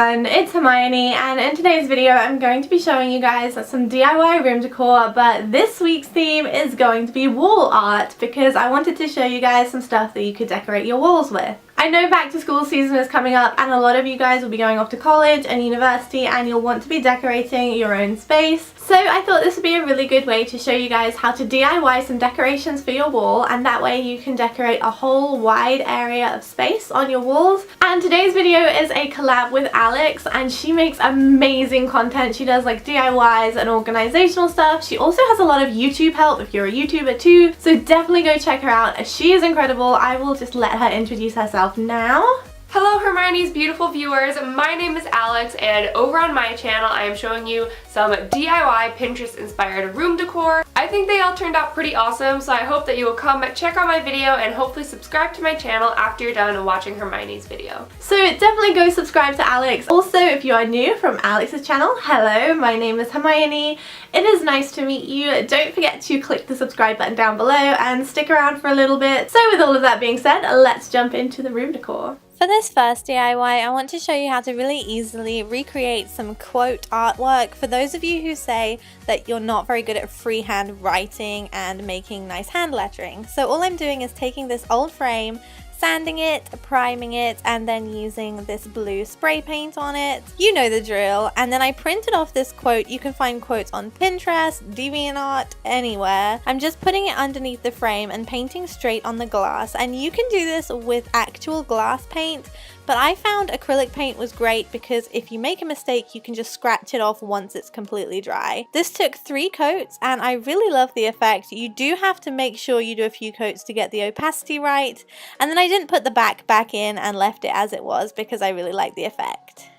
everyone, it's Hermione, and in today's video I'm going to be showing you guys some DIY room decor, but this week's theme is going to be wall art because I wanted to show you guys some stuff that you could decorate your walls with. I know back to school season is coming up and a lot of you guys will be going off to college and university and you'll want to be decorating your own space. So I thought this would be a really good way to show you guys how to DIY some decorations for your wall, and that way you can decorate a whole wide area of space on your walls. And today's video is a collab with Alex, and she makes amazing content. She does like DIYs and organizational stuff. She also has a lot of YouTube help if you're a YouTuber too, so definitely go check her out. She is incredible. I will just let her introduce herself now. Hello Hermione's beautiful viewers, my name is Alex, and over on my channel I am showing you some DIY Pinterest inspired room decor. I think they all turned out pretty awesome, so I hope that you will come check out my video and hopefully subscribe to my channel after you're done watching Hermione's video. So definitely go subscribe to Alex. Also, if you are new from Alex's channel, hello, my name is Hermione. It is nice to meet you. Don't forget to click the subscribe button down below and stick around for a little bit. So with all of that being said, let's jump into the room decor. For this first DIY, I want to show you how to really easily recreate some quote artwork for those of you who say that you're not very good at freehand writing and making nice hand lettering. So all I'm doing is taking this old frame, sanding it, priming it, and then using this blue spray paint on it. You know the drill. And then I printed off this quote. You can find quotes on Pinterest, DeviantArt, anywhere. I'm just putting it underneath the frame and painting straight on the glass. And you can do this with actual glass paint, but I found acrylic paint was great because if you make a mistake, you can just scratch it off once it's completely dry. This took 3 coats and I really love the effect. You do have to make sure you do a few coats to get the opacity right. And then I didn't put the back in and left it as it was because I really like the effect.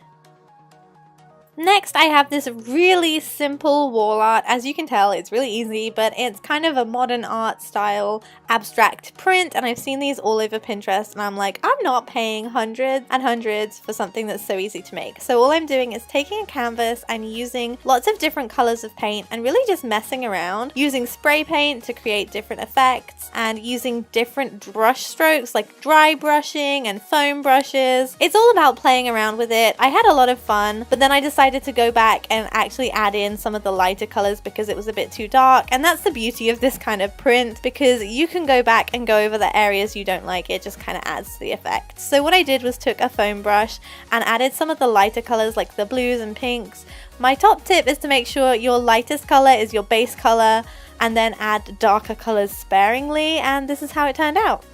Next, I have this really simple wall art. As you can tell, it's really easy, but it's kind of a modern art style abstract print, and I've seen these all over Pinterest, and I'm like, I'm not paying hundreds and hundreds for something that's so easy to make. So all I'm doing is taking a canvas and using lots of different colors of paint and really just messing around, using spray paint to create different effects and using different brush strokes like dry brushing and foam brushes. It's all about playing around with it. I had a lot of fun, but then I decided to go back and actually add in some of the lighter colors because it was a bit too dark, and that's the beauty of this kind of print because you can go back and go over the areas you don't like. It just kind of adds to the effect. So what I did was took a foam brush and added some of the lighter colors like the blues and pinks. My top tip is to make sure your lightest color is your base color and then add darker colors sparingly, and this is how it turned out.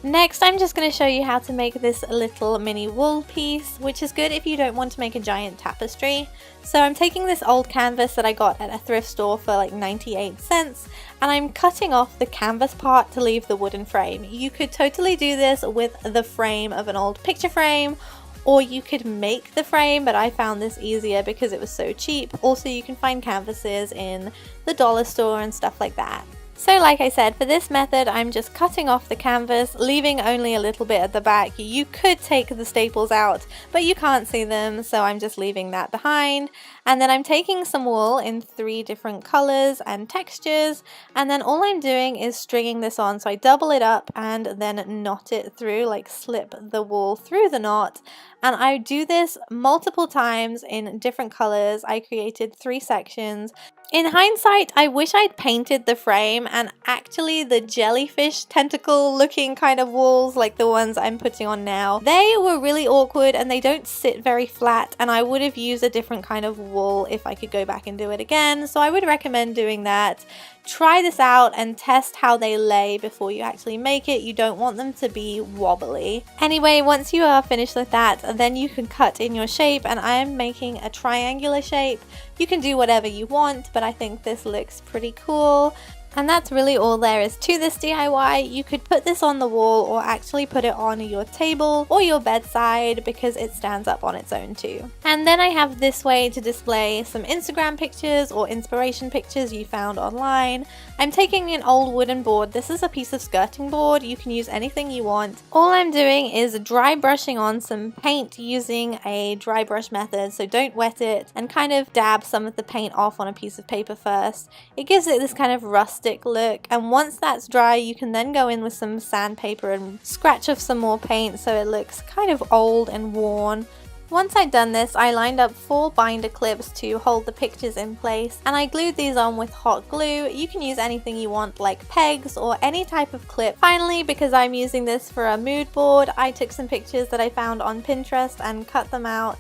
Next, I'm just going to show you how to make this little mini wool piece, which is good if you don't want to make a giant tapestry. So I'm taking this old canvas that I got at a thrift store for like 98 cents, and I'm cutting off the canvas part to leave the wooden frame. You could totally do this with the frame of an old picture frame, or you could make the frame, but I found this easier because it was so cheap. Also, you can find canvases in the dollar store and stuff like that. So like I said, for this method, I'm just cutting off the canvas, leaving only a little bit at the back. You could take the staples out, but you can't see them, so I'm just leaving that behind. And then I'm taking some wool in 3 different colors and textures, and then all I'm doing is stringing this on. So I double it up and then knot it through, like slip the wool through the knot. And I do this multiple times in different colors. I created 3 sections. In hindsight, I wish I'd painted the frame, and actually the jellyfish tentacle looking kind of walls like the ones I'm putting on now, they were really awkward and they don't sit very flat, and I would have used a different kind of wool if I could go back and do it again. So I would recommend doing that. Try this out and test how they lay before you actually make it. You don't want them to be wobbly. Anyway, once you are finished with that, then you can cut in your shape, and I am making a triangular shape. You can do whatever you want, but I think this looks pretty cool. And that's really all there is to this DIY. You could put this on the wall or actually put it on your table or your bedside because it stands up on its own too. And then I have this way to display some Instagram pictures or inspiration pictures you found online. I'm taking an old wooden board. This is a piece of skirting board. You can use anything you want. All I'm doing is dry brushing on some paint using a dry brush method, so don't wet it, and kind of dab some of the paint off on a piece of paper first. It gives it this kind of rustic look, and once that's dry you can then go in with some sandpaper and scratch off some more paint so it looks kind of old and worn. Once I'd done this, I lined up 4 binder clips to hold the pictures in place, and I glued these on with hot glue. You can use anything you want, like pegs or any type of clip. Finally, because I'm using this for a mood board, I took some pictures that I found on Pinterest and cut them out,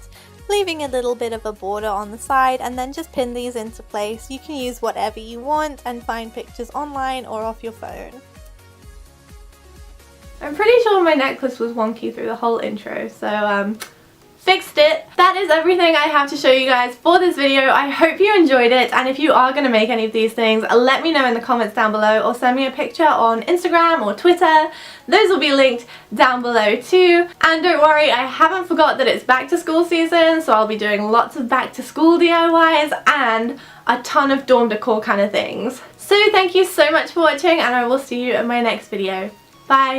leaving a little bit of a border on the side, and then just pin these into place. You can use whatever you want and find pictures online or off your phone. I'm pretty sure my necklace was wonky through the whole intro, so fixed it. That is everything I have to show you guys for this video. I hope you enjoyed it, and if you are going to make any of these things, let me know in the comments down below, or send me a picture on Instagram or Twitter. Those will be linked down below too. And don't worry, I haven't forgot that it's back to school season, so I'll be doing lots of back to school DIYs and a ton of dorm decor kind of things. So thank you so much for watching, and I will see you in my next video. Bye!